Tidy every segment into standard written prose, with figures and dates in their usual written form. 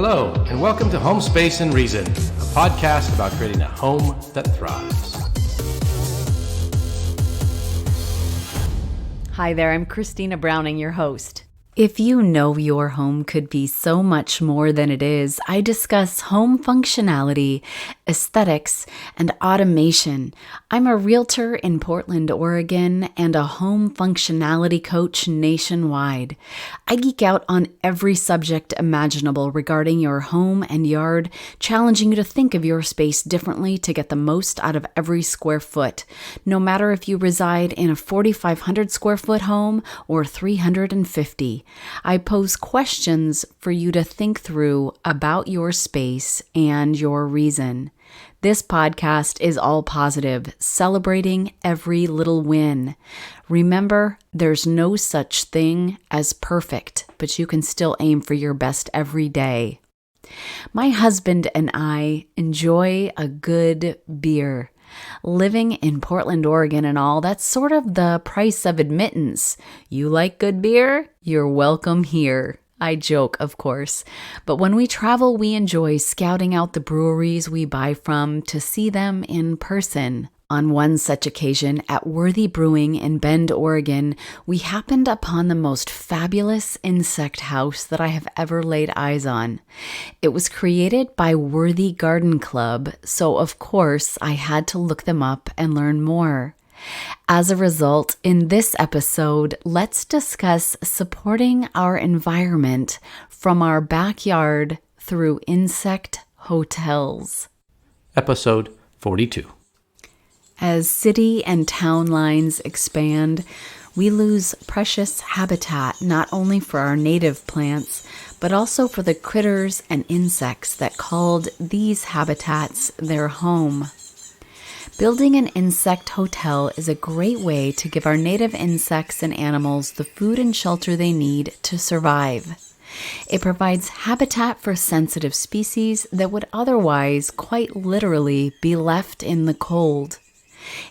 Hello, and welcome to Home Space and Reason, a podcast about creating a home that thrives. Hi there, I'm Christina Browning, your host. If you know your home could be so much more than it is, I discuss home functionality, aesthetics, and automation. I'm a realtor in Portland, Oregon, and a home functionality coach nationwide. I geek out on every subject imaginable regarding your home and yard, challenging you to think of your space differently to get the most out of every square foot, no matter if you reside in a 4,500 square foot home or 350. I pose questions for you to think through about your space and your reason. This podcast is all positive, celebrating every little win. Remember, there's no such thing as perfect, but you can still aim for your best every day. My husband and I enjoy a good beer. Living in Portland, Oregon and all, that's sort of the price of admittance. You like good beer? You're welcome here. I joke, of course. But when we travel, we enjoy scouting out the breweries we buy from to see them in person. On one such occasion, at Worthy Brewing in Bend, Oregon, we happened upon the most fabulous insect house that I have ever laid eyes on. It was created by Worthy Garden Club, so of course I had to look them up and learn more. As a result, in this episode, let's discuss supporting our environment from our backyard through insect hotels. Episode 42. As city and town lines expand, we lose precious habitat not only for our native plants, but also for the critters and insects that called these habitats their home. Building an insect hotel is a great way to give our native insects and animals the food and shelter they need to survive. It provides habitat for sensitive species that would otherwise quite literally be left in the cold.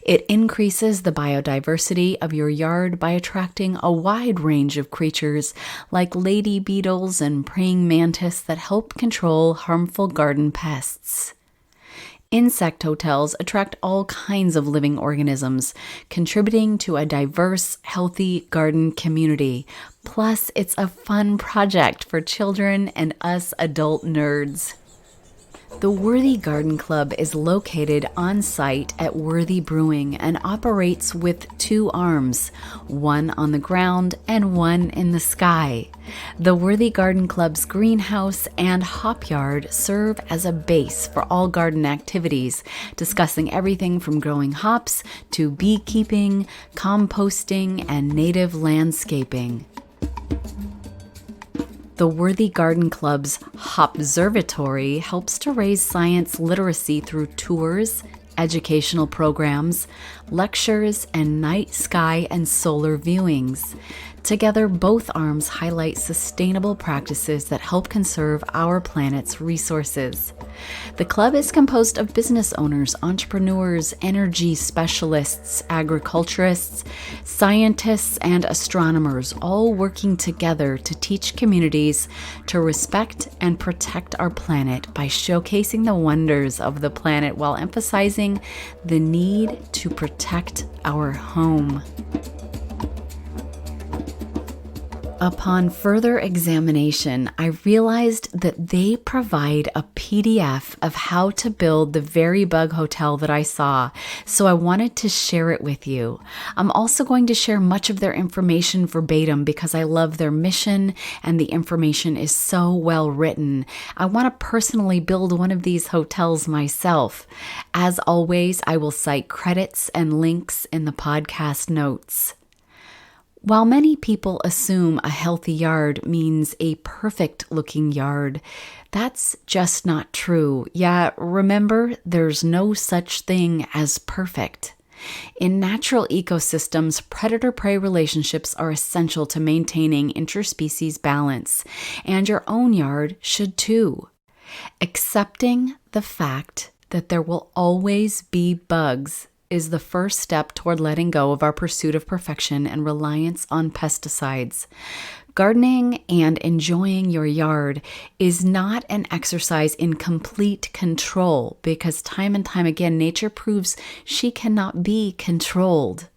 It increases the biodiversity of your yard by attracting a wide range of creatures like lady beetles and praying mantis that help control harmful garden pests. Insect hotels attract all kinds of living organisms, contributing to a diverse, healthy garden community. Plus, it's a fun project for children and us adult nerds. The Worthy Garden Club is located on site at Worthy Brewing and operates with two arms, one on the ground and one in the sky. The Worthy Garden Club's greenhouse and hop yard serve as a base for all garden activities, discussing everything from growing hops to beekeeping, composting, and native landscaping. The Worthy Garden Club's Hopservatory helps to raise science literacy through tours, educational programs, lectures, and night sky and solar viewings. Together, both arms highlight sustainable practices that help conserve our planet's resources. The club is composed of business owners, entrepreneurs, energy specialists, agriculturists, scientists, and astronomers, all working together to teach communities to respect and protect our planet by showcasing the wonders of the planet while emphasizing the need to protect our home. Upon further examination, I realized that they provide a PDF of how to build the very bug hotel that I saw, so I wanted to share it with you. I'm also going to share much of their information verbatim because I love their mission and the information is so well written. I want to personally build one of these hotels myself. As always, I will cite credits and links in the podcast notes. While many people assume a healthy yard means a perfect-looking yard, that's just not true. Yeah, remember, there's no such thing as perfect. In natural ecosystems, predator-prey relationships are essential to maintaining interspecies balance, and your own yard should too. Accepting the fact that there will always be bugs is the first step toward letting go of our pursuit of perfection and reliance on pesticides. Gardening and enjoying your yard is not an exercise in complete control because time and time again, nature proves she cannot be controlled.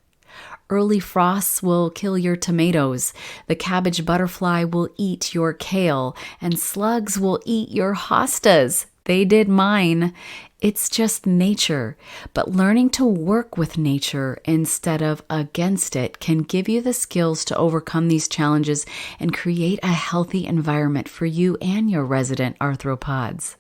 Early frosts will kill your tomatoes, the cabbage butterfly will eat your kale, and slugs will eat your hostas. They did mine. It's just nature, but learning to work with nature instead of against it can give you the skills to overcome these challenges and create a healthy environment for you and your resident arthropods.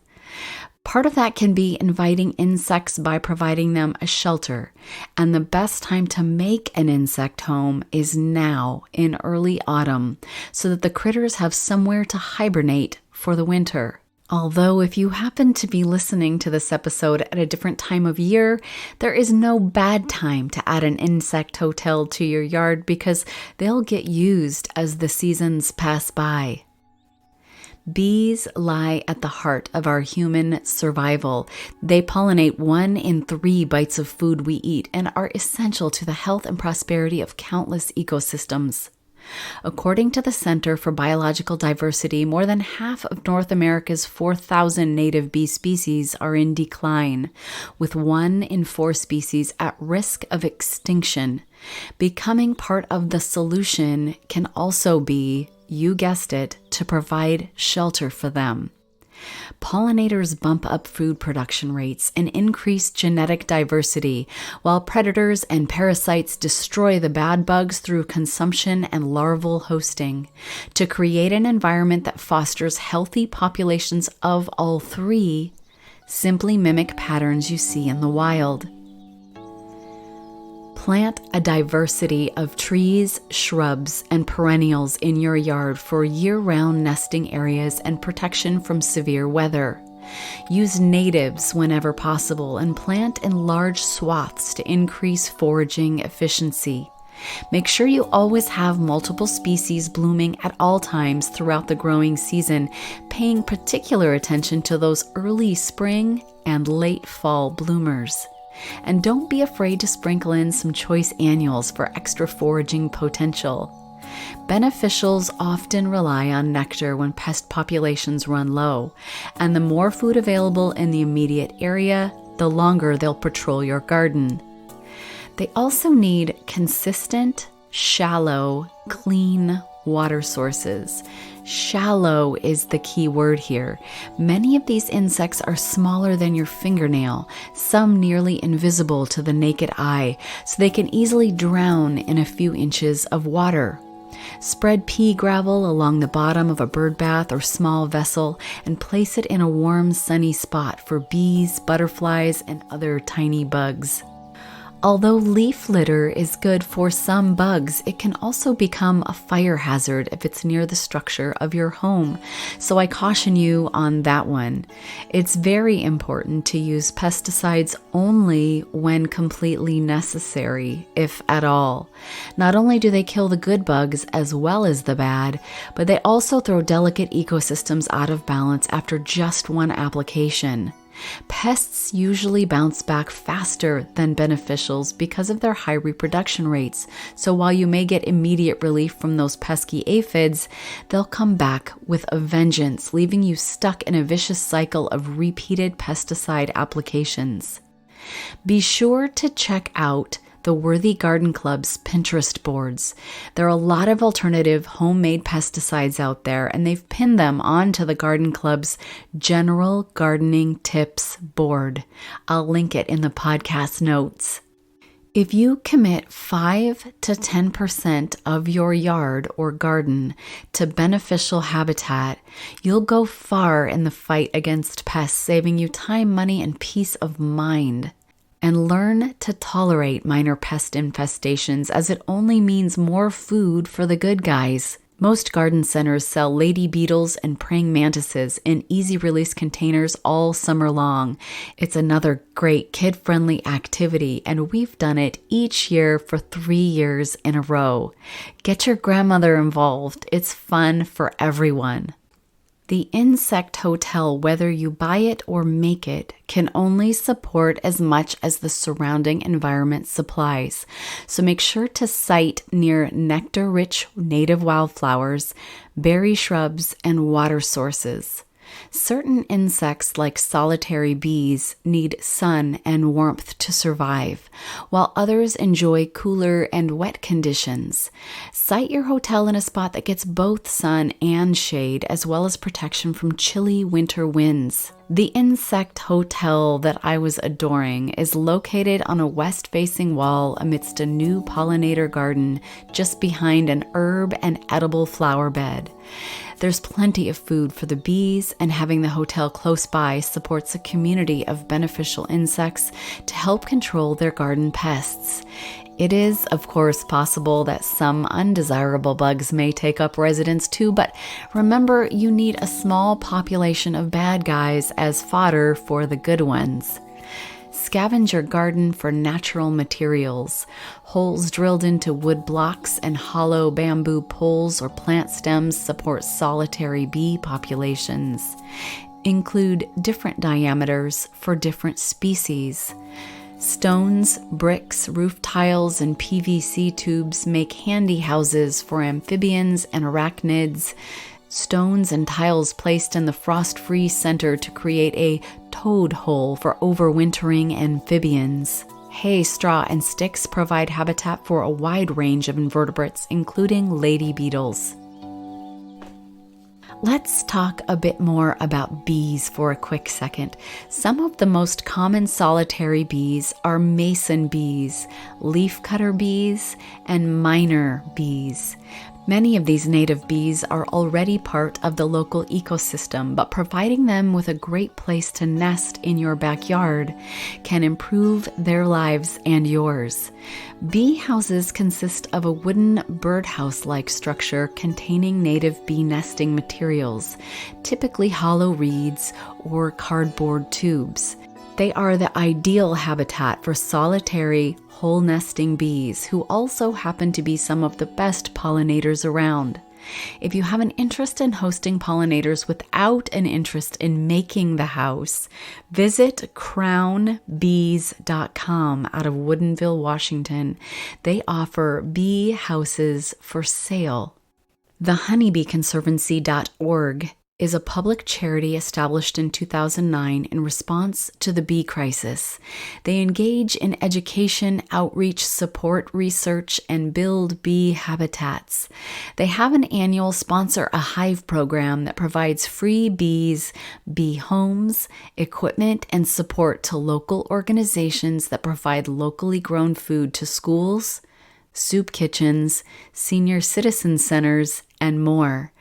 Part of that can be inviting insects by providing them a shelter, and the best time to make an insect home is now in early autumn so that the critters have somewhere to hibernate for the winter. Although if you happen to be listening to this episode at a different time of year, there is no bad time to add an insect hotel to your yard because they'll get used as the seasons pass by. Bees lie at the heart of our human survival. They pollinate 1 in 3 bites of food we eat and are essential to the health and prosperity of countless ecosystems. According to the Center for Biological Diversity, more than half of North America's 4,000 native bee species are in decline, with 1 in 4 species at risk of extinction. Becoming part of the solution can also be, you guessed it, to provide shelter for them. Pollinators bump up food production rates and increase genetic diversity, while predators and parasites destroy the bad bugs through consumption and larval hosting. To create an environment that fosters healthy populations of all 3, simply mimic patterns you see in the wild. Plant a diversity of trees, shrubs, and perennials in your yard for year-round nesting areas and protection from severe weather. Use natives whenever possible and plant in large swaths to increase foraging efficiency. Make sure you always have multiple species blooming at all times throughout the growing season, paying particular attention to those early spring and late fall bloomers. And don't be afraid to sprinkle in some choice annuals for extra foraging potential. Beneficials often rely on nectar when pest populations run low, and the more food available in the immediate area, the longer they'll patrol your garden. They also need consistent, shallow, clean water sources. Shallow is the key word here. Many of these insects are smaller than your fingernail, some nearly invisible to the naked eye, so they can easily drown in a few inches of water. Spread pea gravel along the bottom of a bird bath or small vessel and place it in a warm, sunny spot for bees, butterflies, and other tiny bugs. Although leaf litter is good for some bugs, it can also become a fire hazard if it's near the structure of your home. So I caution you on that one. It's very important to use pesticides only when completely necessary, if at all. Not only do they kill the good bugs as well as the bad, but they also throw delicate ecosystems out of balance after just one application. Pests usually bounce back faster than beneficials because of their high reproduction rates, so while you may get immediate relief from those pesky aphids, they'll come back with a vengeance, leaving you stuck in a vicious cycle of repeated pesticide applications. Be sure to check out the Worthy Garden Club's Pinterest boards. There are a lot of alternative homemade pesticides out there, and they've pinned them onto the Garden Club's General Gardening Tips board. I'll link it in the podcast notes. If you commit 5 to 10% of your yard or garden to beneficial habitat, you'll go far in the fight against pests, saving you time, money, and peace of mind. And learn to tolerate minor pest infestations, as it only means more food for the good guys. Most garden centers sell lady beetles and praying mantises in easy-release containers all summer long. It's another great kid-friendly activity, and we've done it each year for 3 years in a row. Get your grandmother involved. It's fun for everyone. The insect hotel, whether you buy it or make it, can only support as much as the surrounding environment supplies. So make sure to site near nectar-rich native wildflowers, berry shrubs, and water sources. Certain insects, like solitary bees, need sun and warmth to survive, while others enjoy cooler and wet conditions. Site your hotel in a spot that gets both sun and shade, as well as protection from chilly winter winds. The insect hotel that I was adoring is located on a west-facing wall amidst a new pollinator garden just behind an herb and edible flower bed. There's plenty of food for the bees, and having the hotel close by supports a community of beneficial insects to help control their garden pests. It is, of course, possible that some undesirable bugs may take up residence too, but remember, you need a small population of bad guys as fodder for the good ones. Scavenge your garden for natural materials. Holes drilled into wood blocks and hollow bamboo poles or plant stems support solitary bee populations. Include different diameters for different species. Stones, bricks, roof tiles, and PVC tubes make handy houses for amphibians and arachnids. Stones and tiles placed in the frost-free center to create a toad hole for overwintering amphibians. Hay, straw, and sticks provide habitat for a wide range of invertebrates, including lady beetles. Let's talk a bit more about bees for a quick second. Some of the most common solitary bees are mason bees, leafcutter bees, and miner bees. Many of these native bees are already part of the local ecosystem, but providing them with a great place to nest in your backyard can improve their lives and yours. Bee houses consist of a wooden birdhouse-like structure containing native bee nesting materials, typically hollow reeds or cardboard tubes. They are the ideal habitat for solitary, hole-nesting bees who also happen to be some of the best pollinators around. If you have an interest in hosting pollinators without an interest in making the house, visit crownbees.com out of Woodinville, Washington. They offer bee houses for sale. TheHoneybeeConservancy.org is a public charity established in 2009 in response to the bee crisis. They engage in education, outreach, support research, and build bee habitats. They have an annual Sponsor a Hive program that provides free bees, bee homes, equipment, and support to local organizations that provide locally grown food to schools, soup kitchens, senior citizen centers, and more.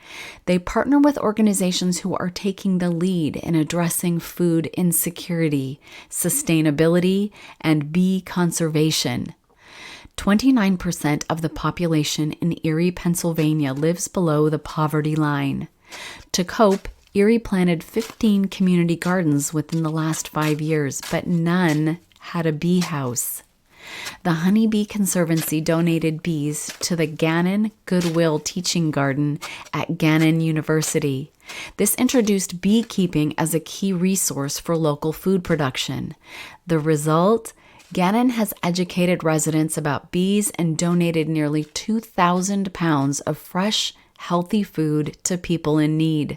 They partner with organizations who are taking the lead in addressing food insecurity, sustainability, and bee conservation. 29% of the population in Erie, Pennsylvania lives below the poverty line. To cope, Erie planted 15 community gardens within the last 5 years, but none had a bee house. The Honeybee Conservancy donated bees to the Gannon Goodwill Teaching Garden at Gannon University. This introduced beekeeping as a key resource for local food production. The result? Gannon has educated residents about bees and donated nearly 2,000 pounds of fresh, healthy food to people in need.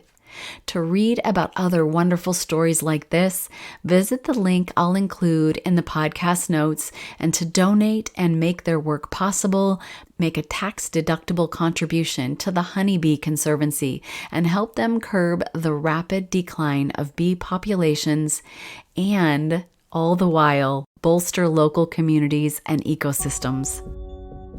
To read about other wonderful stories like this, visit the link I'll include in the podcast notes, and to donate and make their work possible, make a tax-deductible contribution to the Honeybee Conservancy and help them curb the rapid decline of bee populations and, all the while, bolster local communities and ecosystems.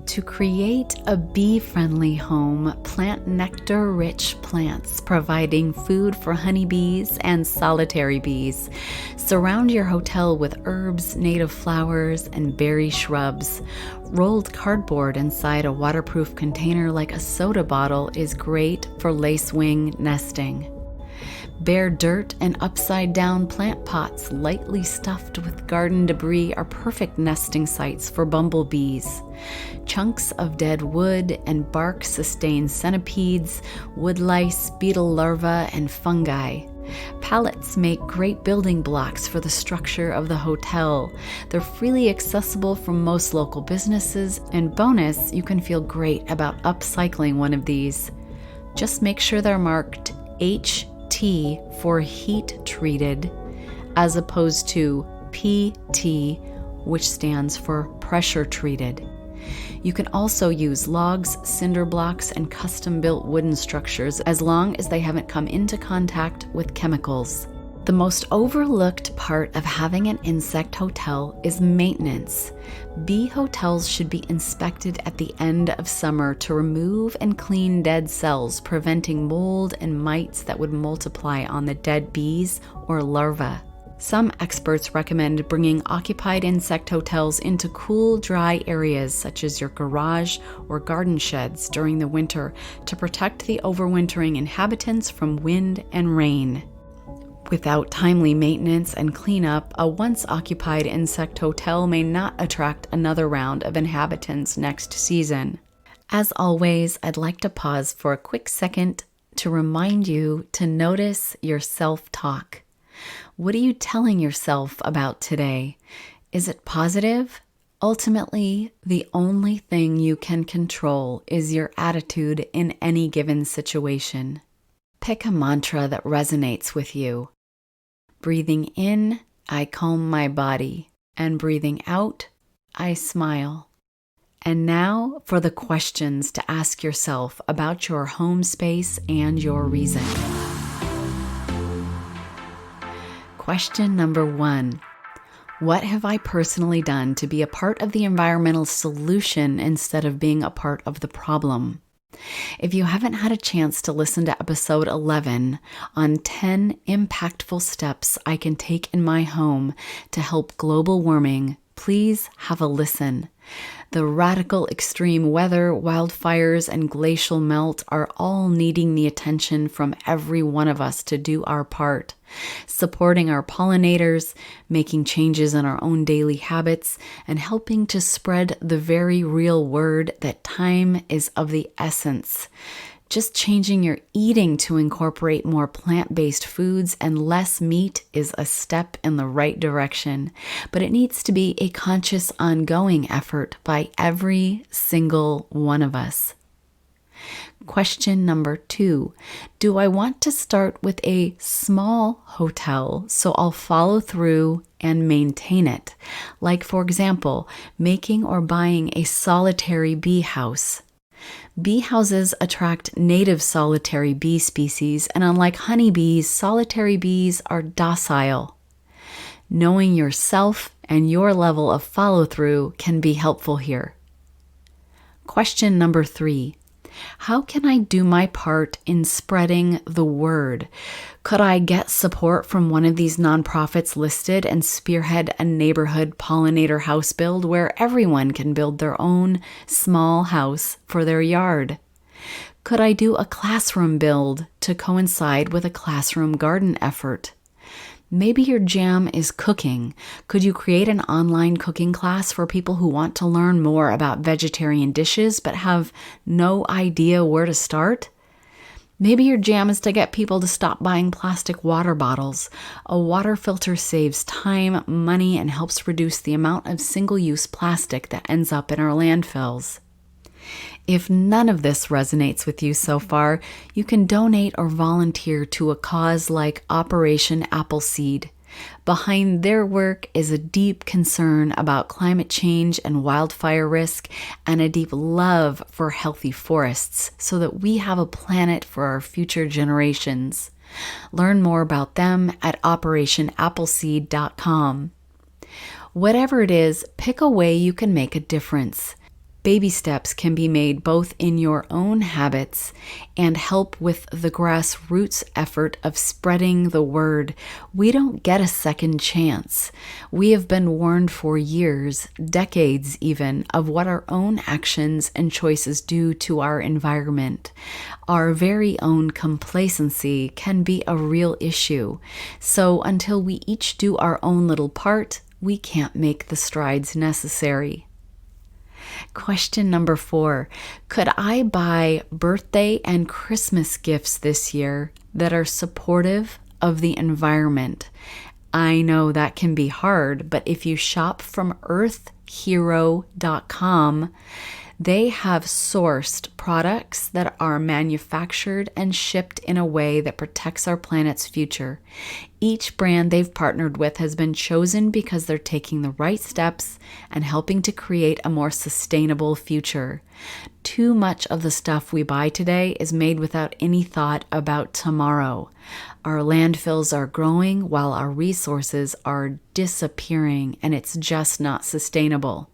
To create a bee-friendly home, plant nectar-rich plants, providing food for honeybees and solitary bees. Surround your hotel with herbs, native flowers, and berry shrubs. Rolled cardboard inside a waterproof container like a soda bottle is great for lacewing nesting. Bare dirt and upside-down plant pots lightly stuffed with garden debris are perfect nesting sites for bumblebees. Chunks of dead wood and bark sustain centipedes, woodlice, beetle larvae, and fungi. Pallets make great building blocks for the structure of the hotel. They're freely accessible from most local businesses, and bonus, you can feel great about upcycling one of these. Just make sure they're marked HT for heat treated, as opposed to PT, which stands for pressure treated. You can also use logs, cinder blocks, and custom-built wooden structures as long as they haven't come into contact with chemicals. The most overlooked part of having an insect hotel is maintenance. Bee hotels should be inspected at the end of summer to remove and clean dead cells, preventing mold and mites that would multiply on the dead bees or larvae. Some experts recommend bringing occupied insect hotels into cool, dry areas such as your garage or garden sheds during the winter to protect the overwintering inhabitants from wind and rain. Without timely maintenance and cleanup, a once-occupied insect hotel may not attract another round of inhabitants next season. As always, I'd like to pause for a quick second to remind you to notice your self-talk. What are you telling yourself about today? Is it positive? Ultimately, the only thing you can control is your attitude in any given situation. Pick a mantra that resonates with you. Breathing in, I calm my body, and breathing out, I smile. And now for the questions to ask yourself about your home space and your reason. Question number 1. What have I personally done to be a part of the environmental solution instead of being a part of the problem? If you haven't had a chance to listen to episode 11 on 10 impactful steps I can take in my home to help global warming, please have a listen. The radical extreme weather, wildfires, and glacial melt are all needing the attention from every one of us to do our part. Supporting our pollinators, making changes in our own daily habits, and helping to spread the very real word that time is of the essence. Just changing your eating to incorporate more plant-based foods and less meat is a step in the right direction, but it needs to be a conscious, ongoing effort by every single one of us. Question number 2, do I want to start with a small hotel so I'll follow through and maintain it? Like, for example, making or buying a solitary bee house. Bee houses attract native solitary bee species, and unlike honeybees, solitary bees are docile. Knowing yourself and your level of follow-through can be helpful here. Question number 3. How can I do my part in spreading the word? Could I get support from one of these nonprofits listed and spearhead a neighborhood pollinator house build where everyone can build their own small house for their yard? Could I do a classroom build to coincide with a classroom garden effort? Maybe your jam is cooking. Could you create an online cooking class for people who want to learn more about vegetarian dishes but have no idea where to start? Maybe your jam is to get people to stop buying plastic water bottles. A water filter saves time, money, and helps reduce the amount of single-use plastic that ends up in our landfills. If none of this resonates with you so far, you can donate or volunteer to a cause like Operation Appleseed. Behind their work is a deep concern about climate change and wildfire risk, and a deep love for healthy forests so that we have a planet for our future generations. Learn more about them at operationappleseed.com. Whatever it is, pick a way you can make a difference. Baby steps can be made both in your own habits and help with the grassroots effort of spreading the word. We don't get a second chance. We have been warned for years, decades even, of what our own actions and choices do to our environment. Our very own complacency can be a real issue. So until we each do our own little part, we can't make the strides necessary. Question number 4. Could I buy birthday and Christmas gifts this year that are supportive of the environment? I know that can be hard, but if you shop from earthhero.com, they have sourced products that are manufactured and shipped in a way that protects our planet's future. Each brand they've partnered with has been chosen because they're taking the right steps and helping to create a more sustainable future. Too much of the stuff we buy today is made without any thought about tomorrow. Our landfills are growing while our resources are disappearing, and it's just not sustainable.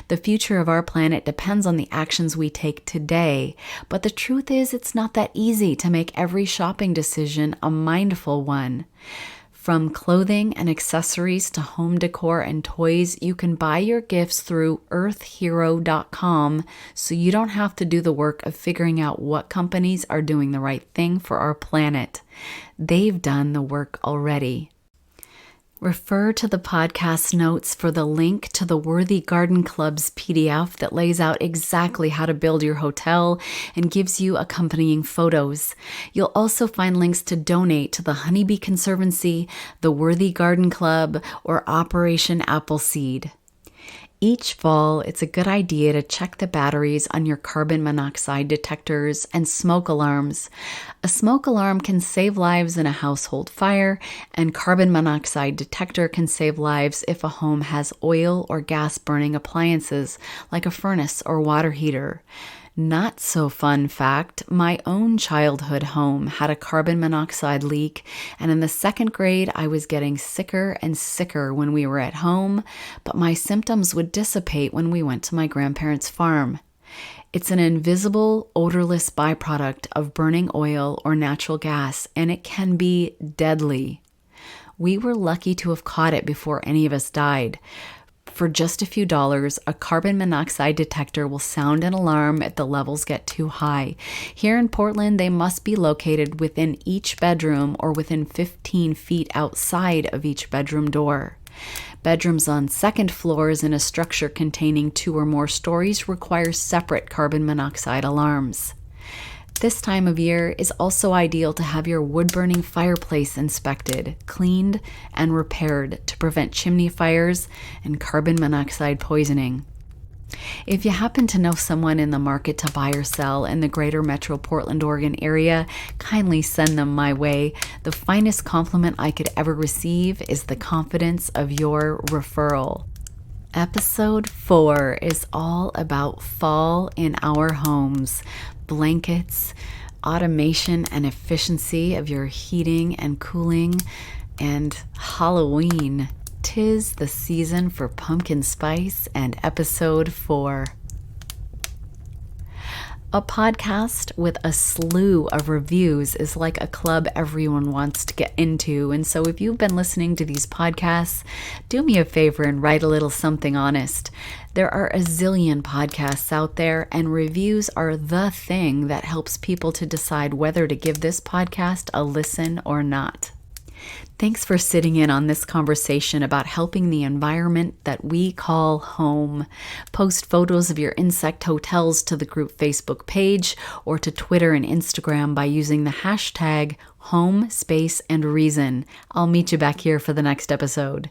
The future of our planet depends on the actions we take today, but the truth is it's not that easy to make every shopping decision a mindful one. From clothing and accessories to home decor and toys, you can buy your gifts through earthhero.com so you don't have to do the work of figuring out what companies are doing the right thing for our planet. They've done the work already. Refer to the podcast notes for the link to the Worthy Garden Club's PDF that lays out exactly how to build your hotel and gives you accompanying photos. You'll also find links to donate to the Honeybee Conservancy, the Worthy Garden Club, or Operation Appleseed. Each fall, it's a good idea to check the batteries on your carbon monoxide detectors and smoke alarms. A smoke alarm can save lives in a household fire, and carbon monoxide detector can save lives if a home has oil or gas burning appliances like a furnace or water heater. Not so fun fact, my own childhood home had a carbon monoxide leak, and in the 2nd grade I was getting sicker and sicker when we were at home, but my symptoms would dissipate when we went to my grandparents' farm. It's an invisible, odorless byproduct of burning oil or natural gas, and it can be deadly. We were lucky to have caught it before any of us died. For just a few dollars, a carbon monoxide detector will sound an alarm if the levels get too high. Here in Portland, they must be located within each bedroom or within 15 feet outside of each bedroom door. Bedrooms on 2nd floors in a structure containing 2 or more stories require separate carbon monoxide alarms. This time of year is also ideal to have your wood-burning fireplace inspected, cleaned, and repaired to prevent chimney fires and carbon monoxide poisoning. If you happen to know someone in the market to buy or sell in the greater Metro Portland, Oregon area, kindly send them my way. The finest compliment I could ever receive is the confidence of your referral. Episode 4 is all about fall in our homes, blankets, automation and efficiency of your heating and cooling, and Halloween. 'Tis the season for pumpkin spice and episode 4. A podcast with a slew of reviews is like a club everyone wants to get into. And so if you've been listening to these podcasts, do me a favor and write a little something honest. There are a zillion podcasts out there, and reviews are the thing that helps people to decide whether to give this podcast a listen or not. Thanks for sitting in on this conversation about helping the environment that we call home. Post photos of your insect hotels to the group Facebook page or to Twitter and Instagram by using the hashtag #HomeSpaceAndReason. I'll meet you back here for the next episode.